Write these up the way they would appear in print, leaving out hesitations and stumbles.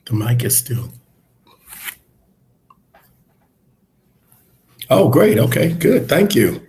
The mic is still. Oh, great. Okay, good. Thank you.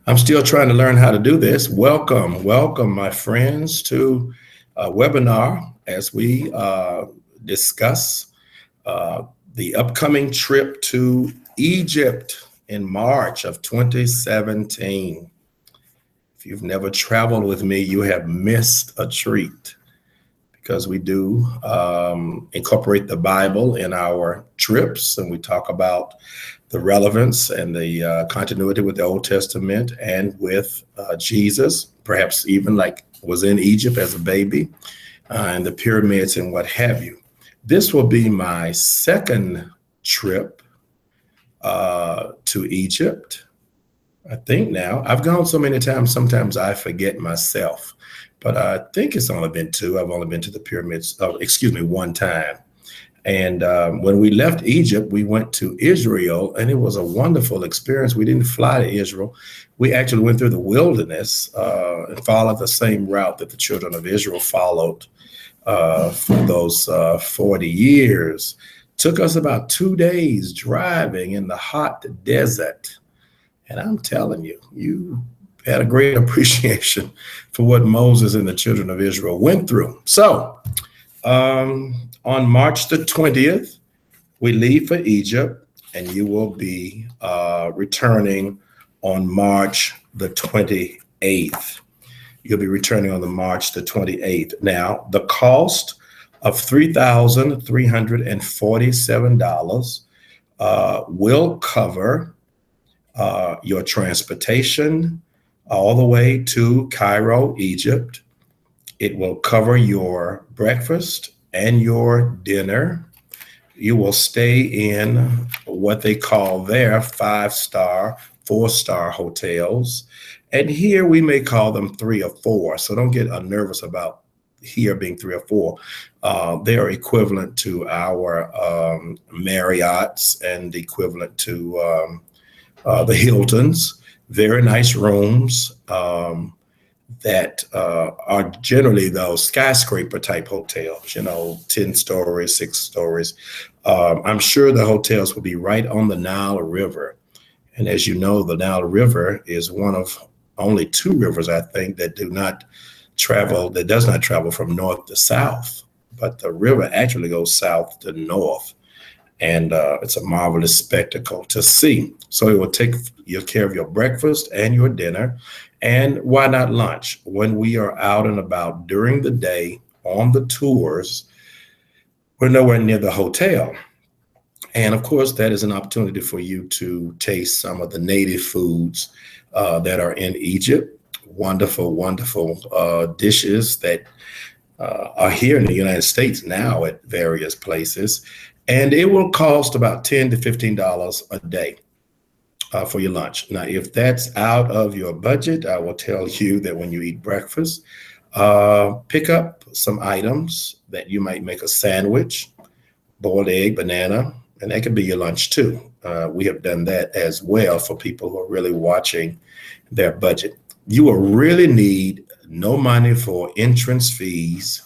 I'm still trying to learn how to do this. Welcome, my friends, to a webinar as we discuss uh, the upcoming trip to Egypt in March of 2017. If you've never traveled with me, you have missed a treat because we do incorporate the Bible in our trips, and we talk about the relevance and the continuity with the Old Testament and with Jesus, perhaps even like was in Egypt as a baby, and the pyramids and what have you. This will be my second trip to Egypt. I think now I've gone so many times, sometimes I forget myself, but I think it's only been two. I've only been to the pyramids, excuse me, one time. And when we left Egypt, we went to Israel, and it was a wonderful experience. We didn't fly to Israel. We actually went through the wilderness and followed the same route that the children of Israel followed for those 40 years. Took us about 2 days driving in the hot desert. And I'm telling you, you had a great appreciation for what Moses and the children of Israel went through. So, on March the 20th, we leave for Egypt, and you will be returning on March the 28th. You'll be returning on the March the 28th. Now, the cost of $3,347 will cover your transportation all the way to Cairo, Egypt. It will cover your breakfast and your dinner. You will stay in what they call their 5-star, 4-star hotels. And here we may call them 3 or 4. So don't get nervous about here being 3 or 4. They are equivalent to our Marriotts and equivalent to the Hiltons. Very nice rooms that are generally those skyscraper type hotels, 10 stories, 6 stories. I'm sure the hotels will be right on the Nile River. And as you know, the Nile River is one of only 2 rivers, I think, that does not travel from north to south, but the river actually goes south to north. And it's a marvelous spectacle to see. So it will take care of your breakfast and your dinner. And why not lunch? When we are out and about during the day on the tours, we're nowhere near the hotel. And of course, that is an opportunity for you to taste some of the native foods that are in Egypt. Wonderful, wonderful dishes that are here in the United States now at various places. And it will cost about $10 to $15 a day for your lunch. Now, if that's out of your budget, I will tell you that when you eat breakfast, pick up some items that you might make a sandwich, boiled egg, banana, and that could be your lunch too. We have done that as well for people who are really watching their budget. You will really need no money for entrance fees.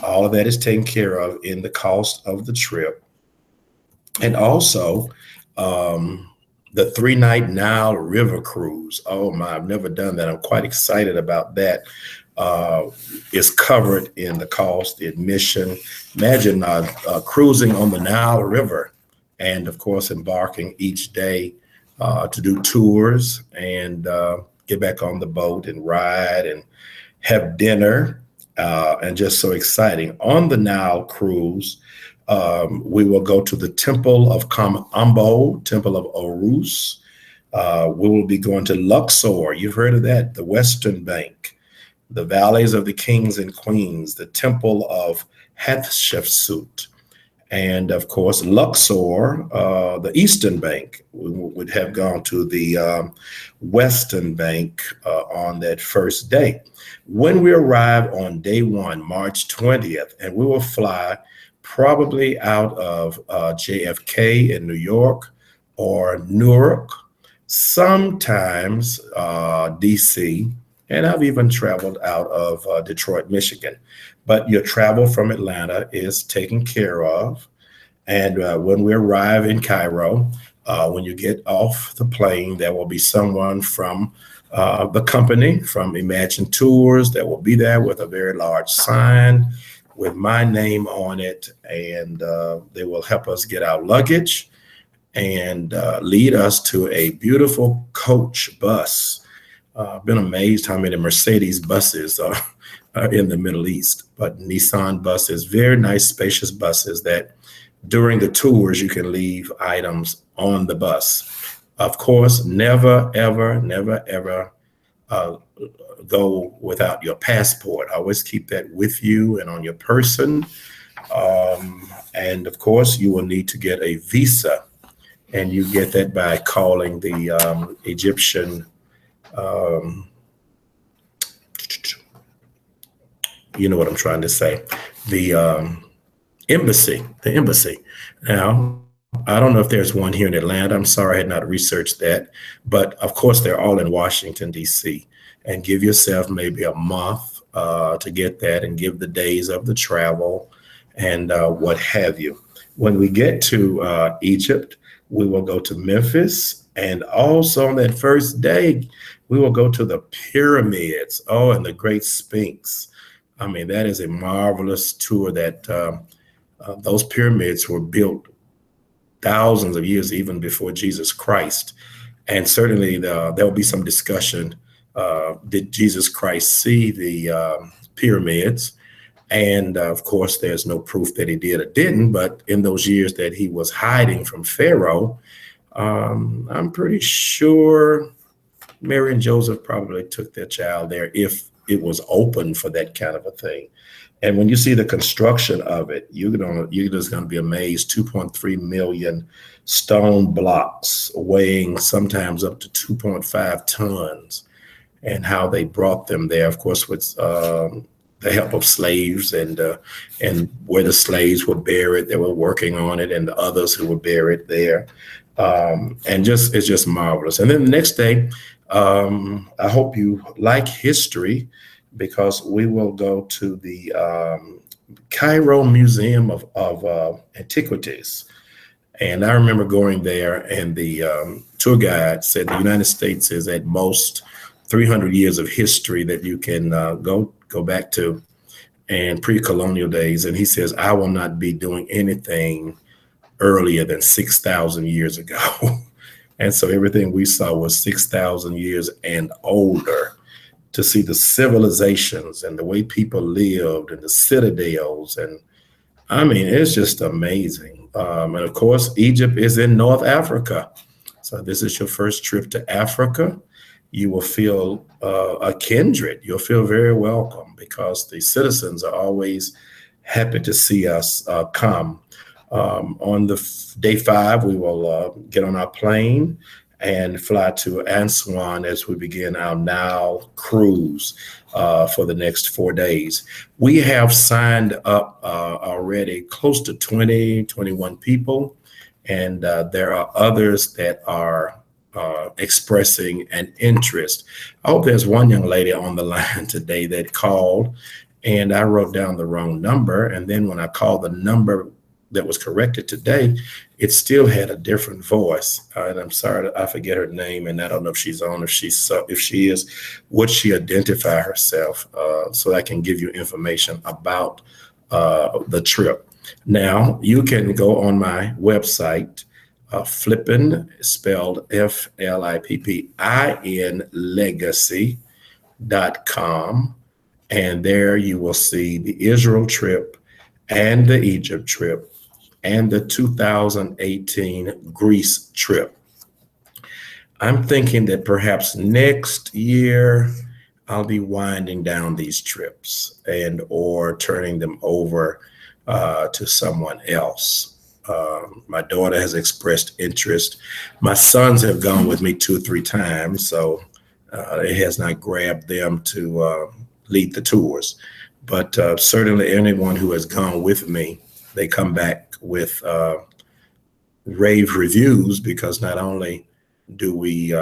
All of that is taken care of in the cost of the trip. And also, the 3-night Nile River cruise. Oh my, I've never done that. I'm quite excited about that. Is covered in the cost, the admission. Imagine cruising on the Nile River and, of course, embarking each day to do tours and get back on the boat and ride and have dinner. And just so exciting. On the Nile cruise, we will go to the Temple of Kamambo, Temple of Orus. We will be going to Luxor. You've heard of that, the Western Bank, the Valleys of the Kings and Queens, the Temple of Hatshepsut, and of course, Luxor, the Eastern Bank. We would have gone to the Western Bank on that first day. When we arrive on day 1, March 20th, and we will fly probably out of JFK in New York or Newark, sometimes DC, and I've even traveled out of Detroit, Michigan. But your travel from Atlanta is taken care of. And when we arrive in Cairo, when you get off the plane, there will be someone from the company, from Imagine Tours, that will be there with a very large sign with my name on it. And they will help us get our luggage and lead us to a beautiful coach bus. I've been amazed how many Mercedes buses are in the Middle East, but Nissan buses, very nice, spacious buses that during the tours you can leave items on the bus. Of course, never, ever, never, ever go without your passport. Always keep that with you and on your person. And of course, you will need to get a visa, and you get that by calling the Egyptian, you know what I'm trying to say, the embassy, the embassy. Now, I don't know if there's one here in Atlanta. I'm sorry, I had not researched that. But of course, they're all in Washington, D.C. And give yourself maybe a month to get that, and give the days of the travel and what have you. When we get to Egypt, we will go to Memphis. And also on that first day, we will go to the pyramids. Oh, and the Great Sphinx. I mean, that is a marvelous tour. That those pyramids were built thousands of years even before Jesus Christ. And certainly there will be some discussion. Did Jesus Christ see the pyramids? And of course, there's no proof that he did or didn't. But in those years that he was hiding from Pharaoh, I'm pretty sure Mary and Joseph probably took their child there if it was open for that kind of a thing. And when you see the construction of it, you're just going to be amazed. 2.3 million stone blocks weighing sometimes up to 2.5 tons, and how they brought them there, of course, with the help of slaves, and where the slaves were buried, they were working on it, and the others who were buried there. And it's just marvelous. And then the next day, I hope you like history, because we will go to the Cairo Museum of Antiquities. And I remember going there, and the tour guide said the United States is at most 300 years of history that you can go back to, and pre-colonial days. And he says, I will not be doing anything earlier than 6,000 years ago. And so everything we saw was 6,000 years and older, to see the civilizations and the way people lived and the citadels. And I mean, it's just amazing. And of course, Egypt is in North Africa. So this is your first trip to Africa. You will feel a kindred. You'll feel very welcome, because the citizens are always happy to see us come. On the day 5, we will get on our plane and fly to Aswan as we begin our Nile cruise for the next 4 days. We have signed up already close to 21 people, and there are others that are expressing an interest. I hope there's one young lady on the line today that called, and I wrote down the wrong number. And then when I called the number that was corrected today, it still had a different voice. And I'm sorry, I forget her name, and I don't know if she's on. If she is, would she identify herself so I can give you information about the trip? Now, you can go on my website, Flippin, spelled FLIPPIN, legacy.com. And there you will see the Israel trip and the Egypt trip and the 2018 Greece trip. I'm thinking that perhaps next year I'll be winding down these trips and or turning them over to someone else. My daughter has expressed interest. My sons have gone with me 2 or 3 times, so it has not grabbed them to lead the tours. But certainly anyone who has gone with me, they come back with rave reviews, because not only do we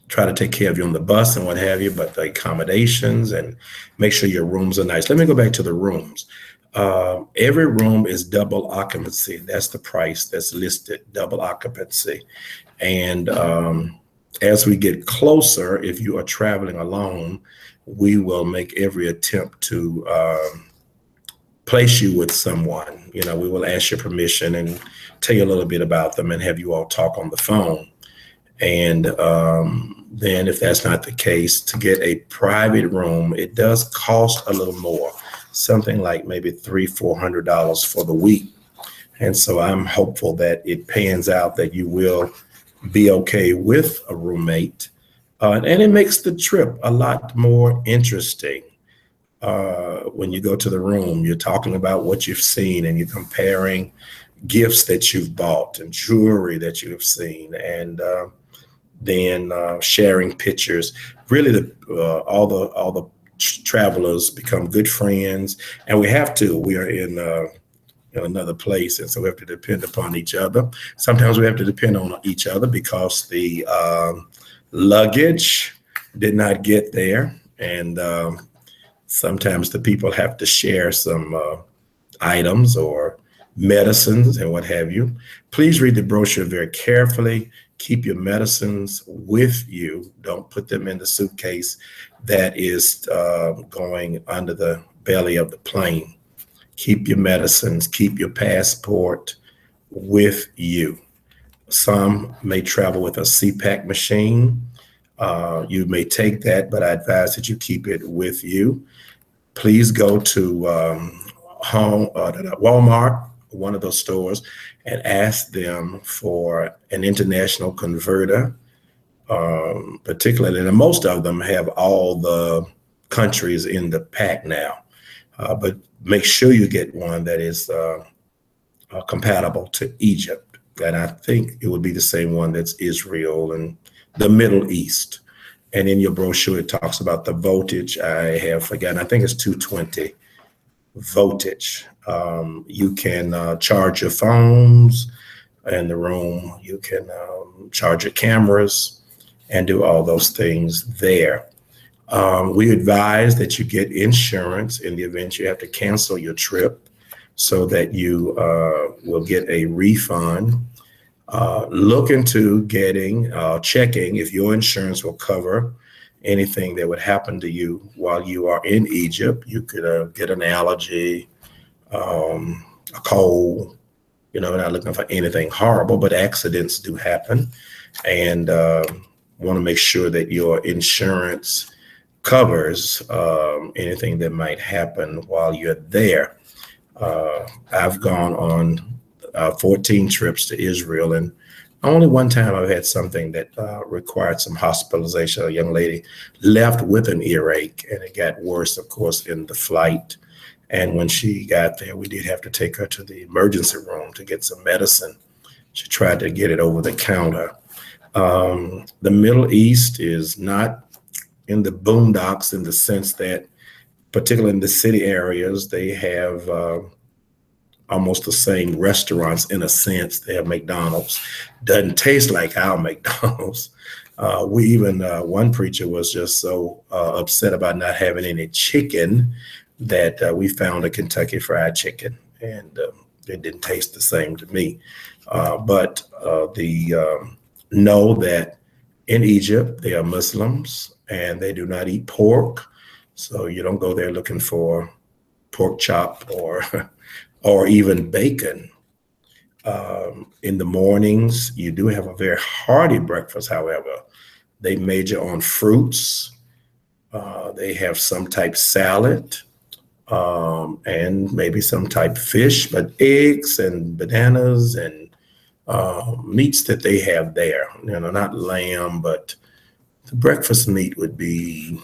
try to take care of you on the bus and what have you, but the accommodations and make sure your rooms are nice. Let me go back to the rooms. Every room is double occupancy. That's the price that's listed, double occupancy. And as we get closer, if you are traveling alone, we will make every attempt to place you with someone. You know, we will ask your permission and tell you a little bit about them and have you all talk on the phone. And then if that's not the case, to get a private room, it does cost a little more, something like maybe $300-400 for the week. And so I'm hopeful that it pans out that you will be okay with a roommate. And it makes the trip a lot more interesting. When you go to the room, you're talking about what you've seen and you're comparing gifts that you've bought and jewelry that you have seen, and then sharing pictures. Really, all the travelers become good friends, and we have to. We are in another place, and so we have to depend upon each other. Sometimes we have to depend on each other because the luggage did not get there, and sometimes the people have to share some items or medicines and what have you. Please read the brochure very carefully. Keep your medicines with you. Don't put them in the suitcase that is going under the belly of the plane. Keep your medicines, keep your passport with you. Some may travel with a CPAP machine. You may take that, but I advise that you keep it with you. Please go to Walmart, one of those stores, and ask them for an international converter, particularly, and most of them have all the countries in the pack now, but make sure you get one that is compatible to Egypt. And I think it would be the same one that's Israel and the Middle East. And in your brochure, it talks about the voltage. I have forgotten, I think it's 220 voltage. You can charge your phones in the room. You can charge your cameras and do all those things there. We advise that you get insurance in the event you have to cancel your trip so that you will get a refund. Look into checking if your insurance will cover anything that would happen to you while you are in Egypt. You could get an allergy, a cold. We're not looking for anything horrible, but accidents do happen. And want to make sure that your insurance covers anything that might happen while you're there. I've gone on 14 trips to Israel, and only one time I've had something that required some hospitalization. A young lady left with an earache, and it got worse, of course, in the flight. And when she got there, we did have to take her to the emergency room to get some medicine. She tried to get it over the counter. The Middle East is not in the boondocks in the sense that, particularly in the city areas, they have almost the same restaurants in a sense. They have McDonald's. Doesn't taste like our McDonald's. One preacher was just so upset about not having any chicken that we found a Kentucky Fried Chicken, and it didn't taste the same to me. But know that in Egypt, they are Muslims and they do not eat pork. So you don't go there looking for pork chop or even bacon. In the mornings, you do have a very hearty breakfast, however. They major on fruits. They have some type salad and maybe some type fish, but eggs and bananas and meats that they have there. Not lamb, but the breakfast meat would be,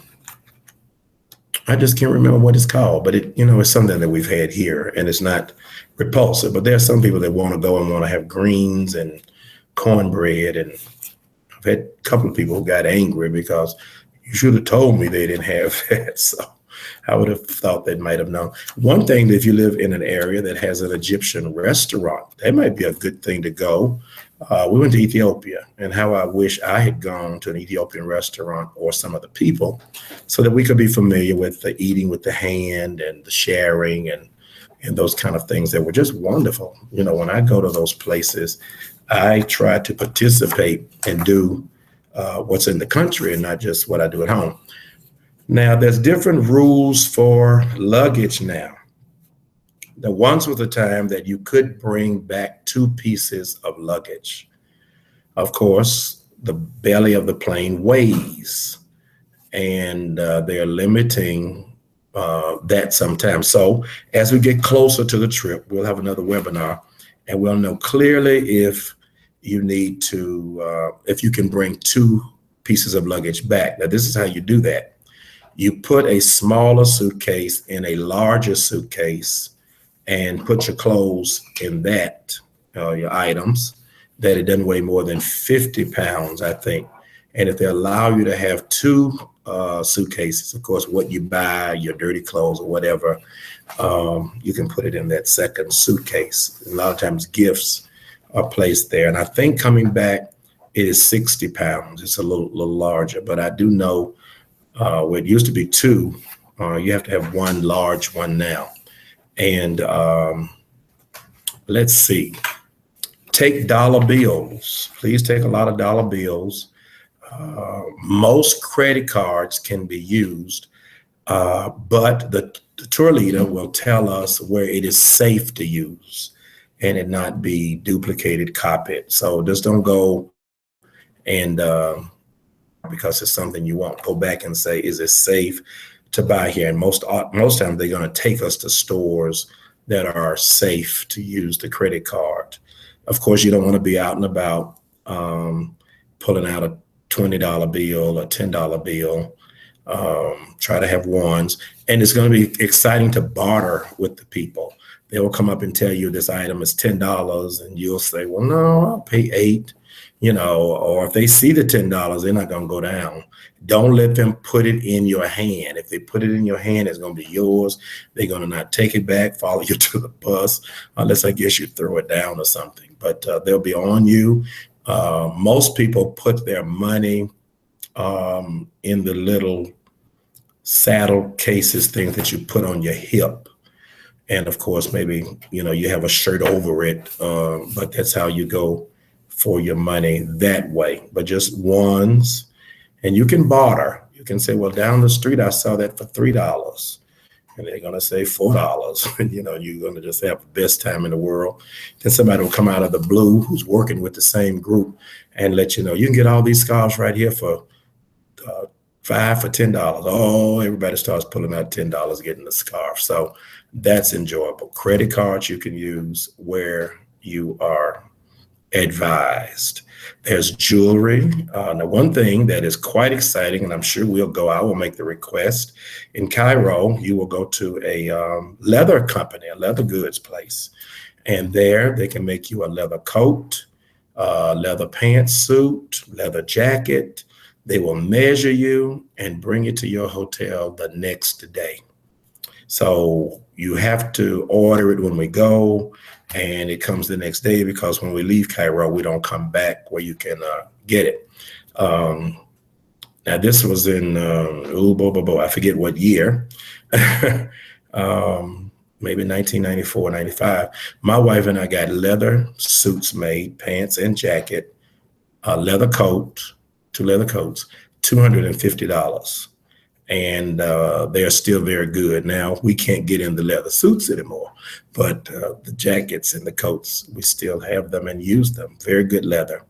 I just can't remember what it's called, but it's something that we've had here, and it's not repulsive. But there are some people that want to go and want to have greens and cornbread, and I've had a couple of people who got angry because you should have told me they didn't have that. So I would have thought they might have known. One thing, that if you live in an area that has an Egyptian restaurant, that might be a good thing to go. We went to Ethiopia, and how I wish I had gone to an Ethiopian restaurant or some of the people so that we could be familiar with the eating with the hand and the sharing and and those kind of things that were just wonderful. When I go to those places, I try to participate and do what's in the country and not just what I do at home. Now, there's different rules for luggage now. The once was a time that you could bring back 2 pieces of luggage. Of course, the belly of the plane weighs, and they're limiting that sometimes. So as we get closer to the trip, we'll have another webinar, and we'll know clearly if you need to, if you can bring 2 pieces of luggage back. Now, this is how you do that. You put a smaller suitcase in a larger suitcase and put your clothes in that, your items, that it doesn't weigh more than 50 pounds, I think. And if they allow you to have 2 suitcases, of course, what you buy, your dirty clothes or whatever, you can put it in that second suitcase. A lot of times gifts are placed there. And I think coming back, it is 60 pounds. It's a little larger, but I do know where it used to be 2, you have to have 1 large one now. And let's see, take dollar bills. Please take a lot of dollar bills. Most credit cards can be used, but the tour leader will tell us where it is safe to use and it not be duplicated, copied. So just don't go and because it's something you want, go back and say, is it safe to buy here? And most times they're going to take us to stores that are safe to use the credit card. Of course, you don't want to be out and about pulling out a $20 bill or $10 bill. Try to have ones. And it's going to be exciting to barter with the people. They will come up and tell you this item is $10, and you'll say, well, no, I'll pay $8. Or if they see the $10, they're not going to go down. Don't let them put it in your hand. If they put it in your hand, it's going to be yours. They're going to not take it back, follow you to the bus, unless I guess you throw it down or something. But they'll be on you. Most people put their money in the little saddle cases, things that you put on your hip. And of course, maybe, you have a shirt over it, but that's how you go for your money that way. But just ones, and you can barter. You can say, well, down the street, I saw that for $3. And they're going to say $4. And, you're going to just have the best time in the world. Then somebody will come out of the blue who's working with the same group and let you know, you can get all these scarves right here for $5 for $10. Oh, everybody starts pulling out $10 getting the scarf. So that's enjoyable. Credit cards you can use where you are advised. There's jewelry. Now, one thing that is quite exciting, and I'm sure I will make the request. In Cairo, you will go to a leather company, a leather goods place. And there they can make you a leather coat, leather pantsuit, leather jacket. They will measure you and bring it to your hotel the next day. So you have to order it when we go, and it comes the next day, because when we leave Cairo, we don't come back where you can get it. Now, this was in, I forget what year, maybe 1994, 95. My wife and I got leather suits made, pants and jacket, a leather coat, 2 leather coats, $250. And they're still very good. Now, we can't get in the leather suits anymore, but the jackets and the coats, we still have them and use them. Very good leather.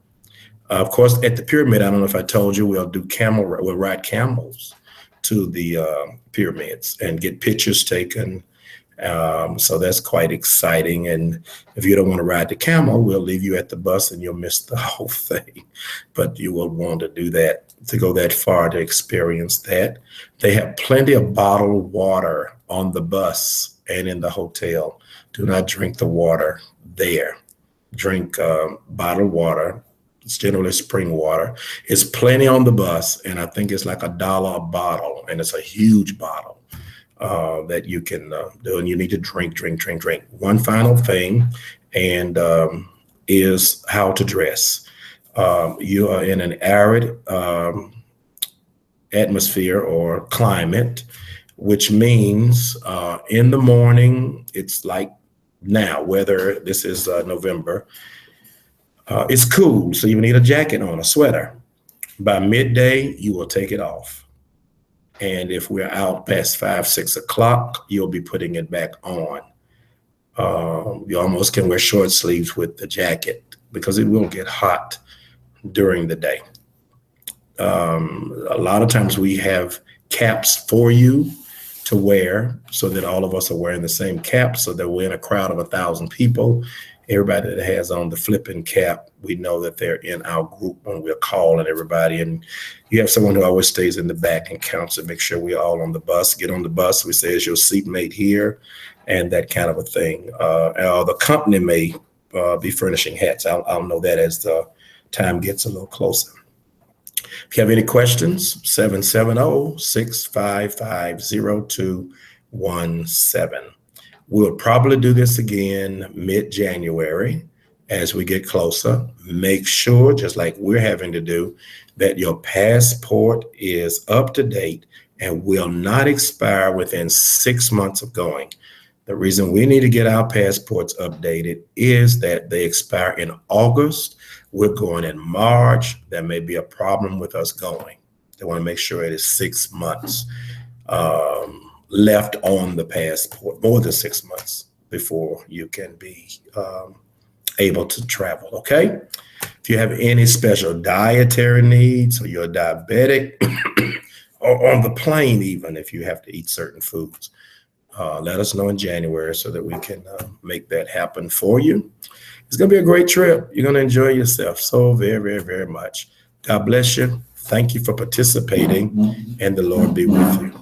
Of course, at the pyramid, I don't know if I told you, we'll ride camels to the pyramids and get pictures taken. So that's quite exciting. And if you don't want to ride the camel, we'll leave you at the bus and you'll miss the whole thing. But you will want to do that, to go that far to experience that. They have plenty of bottled water on the bus and in the hotel. Do not drink the water there. Drink bottled water. It's generally spring water. It's plenty on the bus, and I think it's like $1 a bottle, and it's a huge bottle that you can do, and you need to drink. One final thing, and is how to dress. You are in an arid atmosphere or climate. which means in the morning, it's like now, whether this is November, it's cool. So you need a jacket on, a sweater. By midday, you will take it off. And if we're out past 5, 6 o'clock, you'll be putting it back on. You almost can wear short sleeves with the jacket because it will get hot during the day. A lot of times we have caps for you to wear so that all of us are wearing the same cap, so that we're in a crowd of 1,000 people. Everybody that has on the flipping cap, we know that they're in our group when we're calling everybody. And you have someone who always stays in the back and counts and make sure we're all on the bus. Get on the bus. We say, is your seatmate here? And that kind of a thing. The company may be furnishing hats. I'll know that as the time gets a little closer. If you have any questions, 770-655-0217. We'll probably do this again mid-January as we get closer. Make sure, just like we're having to do, that your passport is up to date and will not expire within 6 months of going. The reason we need to get our passports updated is that they expire in August. We're going in March. There may be a problem with us going. They want to make sure it is 6 months left on the passport, more than 6 months before you can be able to travel, okay? If you have any special dietary needs or you're diabetic or on the plane even, if you have to eat certain foods, let us know in January so that we can make that happen for you. It's going to be a great trip. You're going to enjoy yourself so very, very, very much. God bless you. Thank you for participating, and the Lord be with you.